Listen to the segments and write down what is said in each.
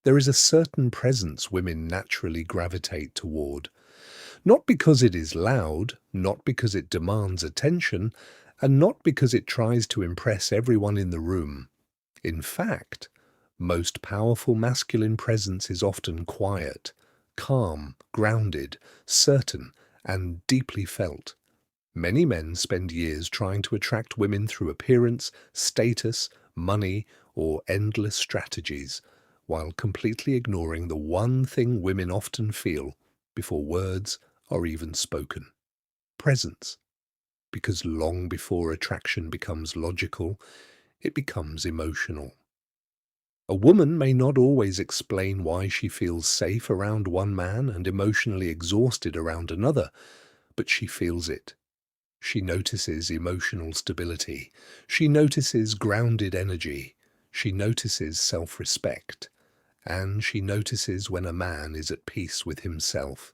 There is a certain presence women naturally gravitate toward, not because it is loud, not because it demands attention, and not because it tries to impress everyone in the room. In fact, most powerful masculine presence is often quiet, calm, grounded, certain, and deeply felt. Many men spend years trying to attract women through appearance, status, money, or endless strategies, while completely ignoring the one thing women often feel before words are even spoken: presence. Because long before attraction becomes logical, it becomes emotional. A woman may not always explain why she feels safe around one man and emotionally exhausted around another, but she feels it. She notices emotional stability. She notices grounded energy. She notices self-respect. And she notices when a man is at peace with himself.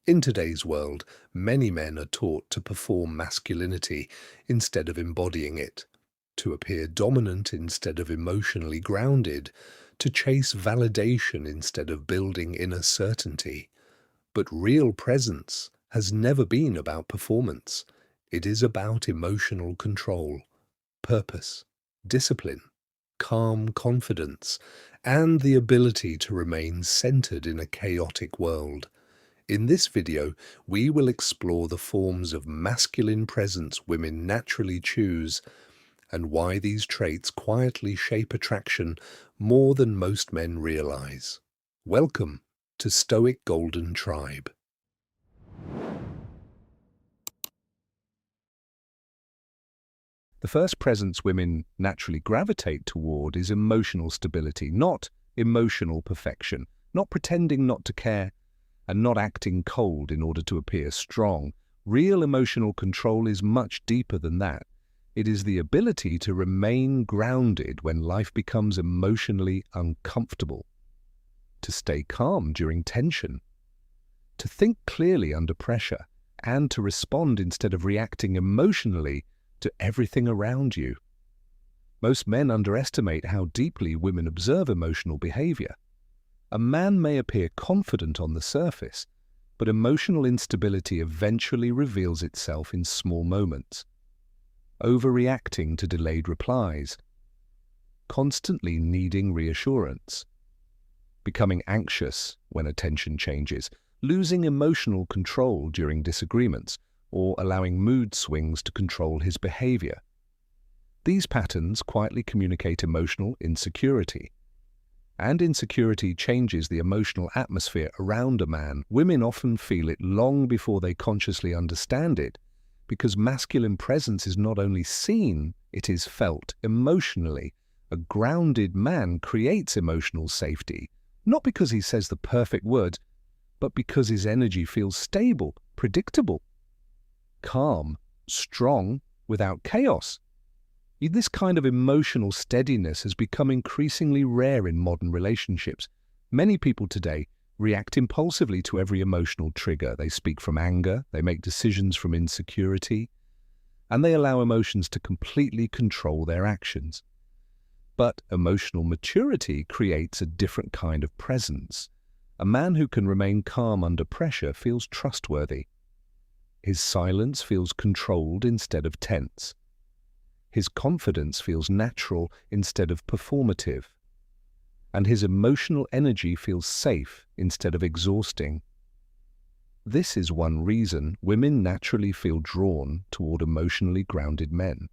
In today's world, many men are taught to perform masculinity instead of embodying it, to appear dominant instead of emotionally grounded, to chase validation instead of building inner certainty. But real presence has never been about performance. It is about emotional control, purpose, discipline, calm confidence, and the ability to remain centered in a chaotic world. In this video, we will explore the forms of masculine presence women naturally choose and why these traits quietly shape attraction more than most men realize. Welcome to Stoic Golden Tribe. The first presence women naturally gravitate toward is emotional stability, not emotional perfection, not pretending not to care, and not acting cold in order to appear strong. Real emotional control is much deeper than that. It is the ability to remain grounded when life becomes emotionally uncomfortable, to stay calm during tension, to think clearly under pressure, and to respond instead of reacting emotionally to everything around you. Most men underestimate how deeply women observe emotional behavior. A man may appear confident on the surface, but emotional instability eventually reveals itself in small moments. Overreacting to delayed replies, constantly needing reassurance, becoming anxious when attention changes, losing emotional control during disagreements, or allowing mood swings to control his behavior. These patterns quietly communicate emotional insecurity. And insecurity changes the emotional atmosphere around a man. Women often feel it long before they consciously understand it, because masculine presence is not only seen, it is felt emotionally. A grounded man creates emotional safety, not because he says the perfect words, but because his energy feels stable, predictable, calm, strong, without chaos. This kind of emotional steadiness has become increasingly rare in modern relationships. Many people today react impulsively to every emotional trigger. They speak from anger, they make decisions from insecurity, and they allow emotions to completely control their actions. But emotional maturity creates a different kind of presence. A man who can remain calm under pressure feels trustworthy. His silence feels controlled instead of tense. His confidence feels natural instead of performative. And his emotional energy feels safe instead of exhausting. This is one reason women naturally feel drawn toward emotionally grounded men,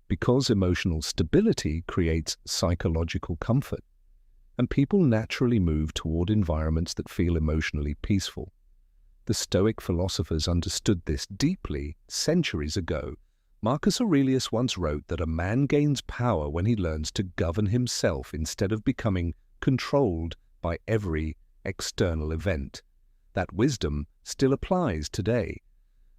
because emotional stability creates psychological comfort, and people naturally move toward environments that feel emotionally peaceful. The Stoic philosophers understood this deeply centuries ago. Marcus Aurelius once wrote that a man gains power when he learns to govern himself instead of becoming controlled by every external event. That wisdom still applies today.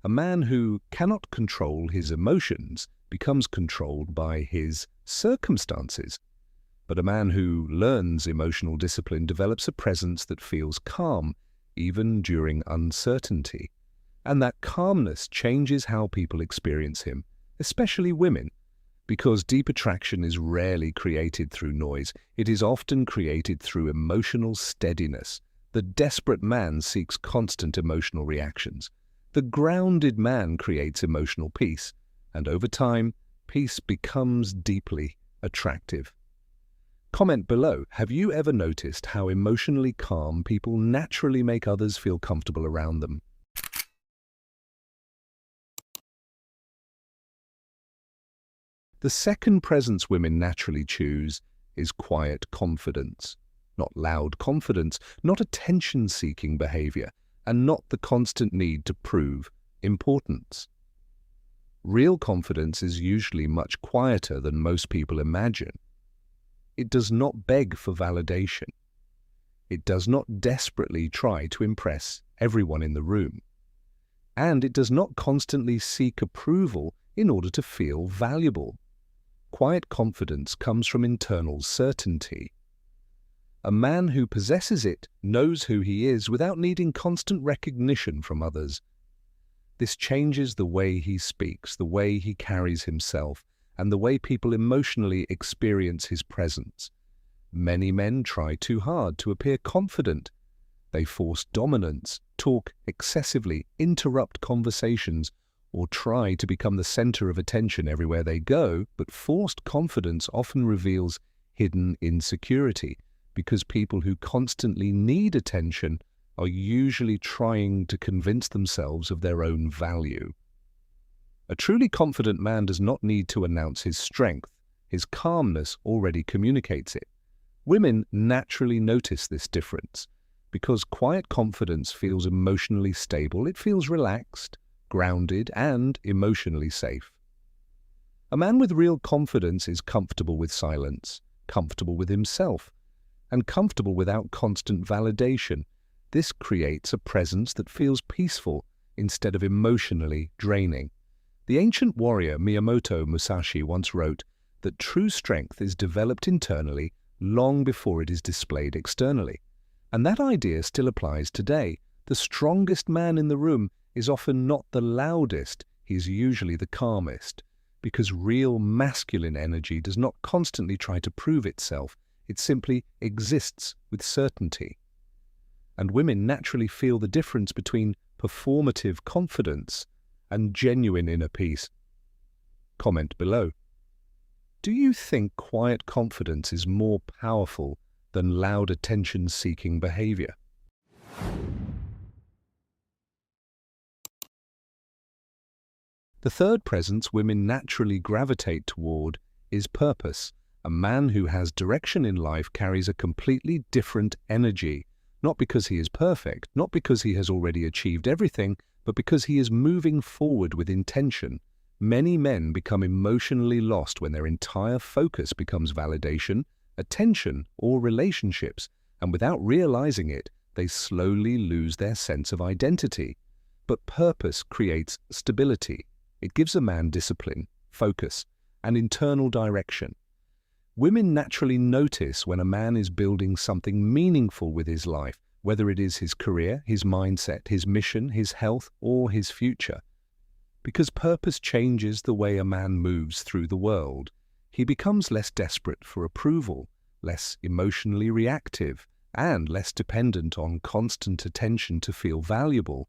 A man who cannot control his emotions becomes controlled by his circumstances. But a man who learns emotional discipline develops a presence that feels calm, even during uncertainty. And that calmness changes how people experience him, especially women. Because deep attraction is rarely created through noise, it is often created through emotional steadiness. The desperate man seeks constant emotional reactions. The grounded man creates emotional peace, and over time, peace becomes deeply attractive. Comment below, have you ever noticed how emotionally calm people naturally make others feel comfortable around them? The second presence women naturally choose is quiet confidence. Not loud confidence, not attention-seeking behavior, and not the constant need to prove importance. Real confidence is usually much quieter than most people imagine. It does not beg for validation. It does not desperately try to impress everyone in the room. And it does not constantly seek approval in order to feel valuable. Quiet confidence comes from internal certainty. A man who possesses it knows who he is without needing constant recognition from others. This changes the way he speaks, the way he carries himself, and the way people emotionally experience his presence. Many men try too hard to appear confident. They force dominance, talk excessively, interrupt conversations, or try to become the center of attention everywhere they go, but forced confidence often reveals hidden insecurity, because people who constantly need attention are usually trying to convince themselves of their own value. A truly confident man does not need to announce his strength. His calmness already communicates it. Women naturally notice this difference. Because quiet confidence feels emotionally stable, it feels relaxed, grounded, and emotionally safe. A man with real confidence is comfortable with silence, comfortable with himself, and comfortable without constant validation. This creates a presence that feels peaceful instead of emotionally draining. The ancient warrior Miyamoto Musashi once wrote that true strength is developed internally long before it is displayed externally. And that idea still applies today. The strongest man in the room is often not the loudest, he is usually the calmest, because real masculine energy does not constantly try to prove itself. It simply exists with certainty. And women naturally feel the difference between performative confidence and genuine inner peace. Comment below. Do you think quiet confidence is more powerful than loud attention-seeking behavior? The third presence women naturally gravitate toward is purpose. A man who has direction in life carries a completely different energy, not because he is perfect, not because he has already achieved everything, but because he is moving forward with intention. Many men become emotionally lost when their entire focus becomes validation, attention, or relationships, and without realizing it, they slowly lose their sense of identity. But purpose creates stability. It gives a man discipline, focus, and internal direction. Women naturally notice when a man is building something meaningful with his life, whether it is his career, his mindset, his mission, his health, or his future. Because purpose changes the way a man moves through the world. He becomes less desperate for approval, less emotionally reactive, and less dependent on constant attention to feel valuable.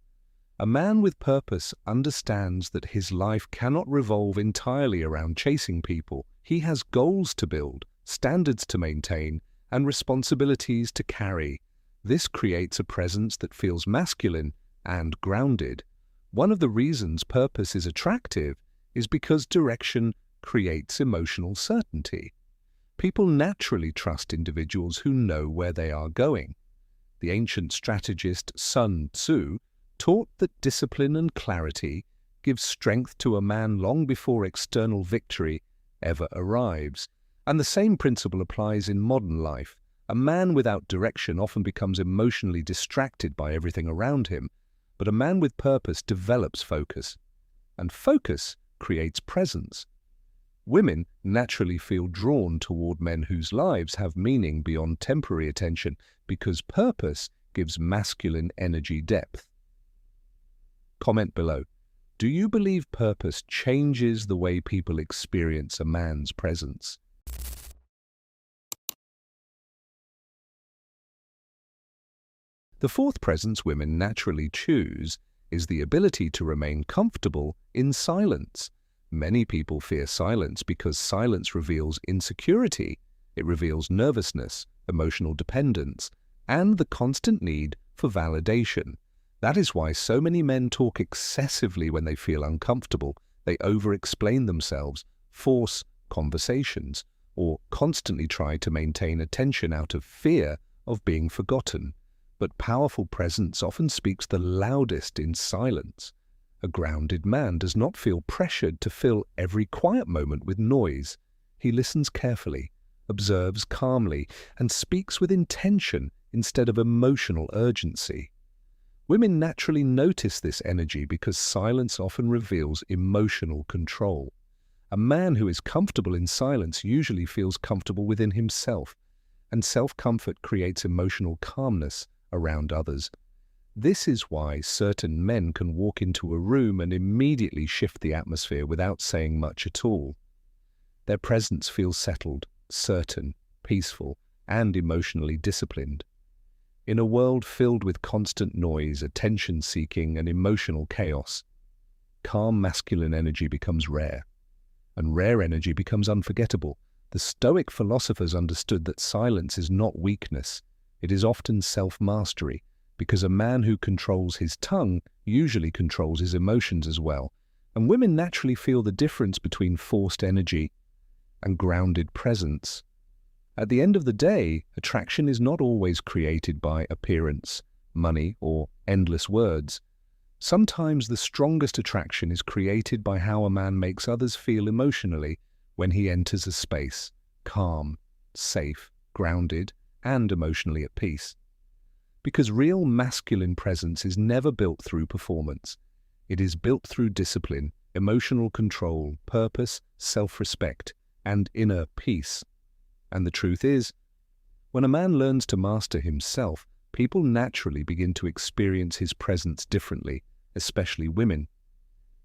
A man with purpose understands that his life cannot revolve entirely around chasing people. He has goals to build, standards to maintain, and responsibilities to carry. This creates a presence that feels masculine and grounded. One of the reasons purpose is attractive is because direction creates emotional certainty. People naturally trust individuals who know where they are going. The ancient strategist Sun Tzu taught that discipline and clarity give strength to a man long before external victory ever arrives. And the same principle applies in modern life. A man without direction often becomes emotionally distracted by everything around him, but a man with purpose develops focus. And focus creates presence. Women naturally feel drawn toward men whose lives have meaning beyond temporary attention because purpose gives masculine energy depth. Comment below. Do you believe purpose changes the way people experience a man's presence? The fourth presence women naturally choose is the ability to remain comfortable in silence. Many people fear silence because silence reveals insecurity. It reveals nervousness, emotional dependence, and the constant need for validation. That is why so many men talk excessively when they feel uncomfortable. They over-explain themselves, force conversations, or constantly try to maintain attention out of fear of being forgotten. But powerful presence often speaks the loudest in silence. A grounded man does not feel pressured to fill every quiet moment with noise. He listens carefully, observes calmly, and speaks with intention instead of emotional urgency. Women naturally notice this energy because silence often reveals emotional control. A man who is comfortable in silence usually feels comfortable within himself, and self-comfort creates emotional calmness around others. This is why certain men can walk into a room and immediately shift the atmosphere without saying much at all. Their presence feels settled, certain, peaceful, and emotionally disciplined. In a world filled with constant noise, attention-seeking, and emotional chaos, calm masculine energy becomes rare, and rare energy becomes unforgettable. The Stoic philosophers understood that silence is not weakness. It is often self-mastery, because a man who controls his tongue usually controls his emotions as well. And women naturally feel the difference between forced energy and grounded presence. At the end of the day, attraction is not always created by appearance, money, or endless words. Sometimes the strongest attraction is created by how a man makes others feel emotionally when he enters a space, calm, safe, grounded, and emotionally at peace. Because real masculine presence is never built through performance. It is built through discipline, emotional control, purpose, self-respect, and inner peace. And the truth is, when a man learns to master himself, people naturally begin to experience his presence differently, especially women.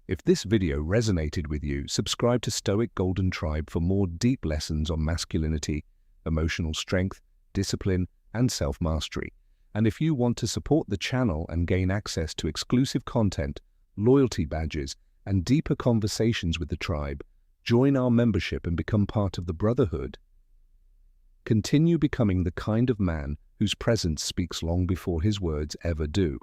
If this video resonated with you, subscribe to Stoic Golden Tribe for more deep lessons on masculinity, emotional strength, discipline, and self-mastery. And if you want to support the channel and gain access to exclusive content, loyalty badges, and deeper conversations with the tribe, join our membership and become part of the brotherhood. Continue becoming the kind of man whose presence speaks long before his words ever do.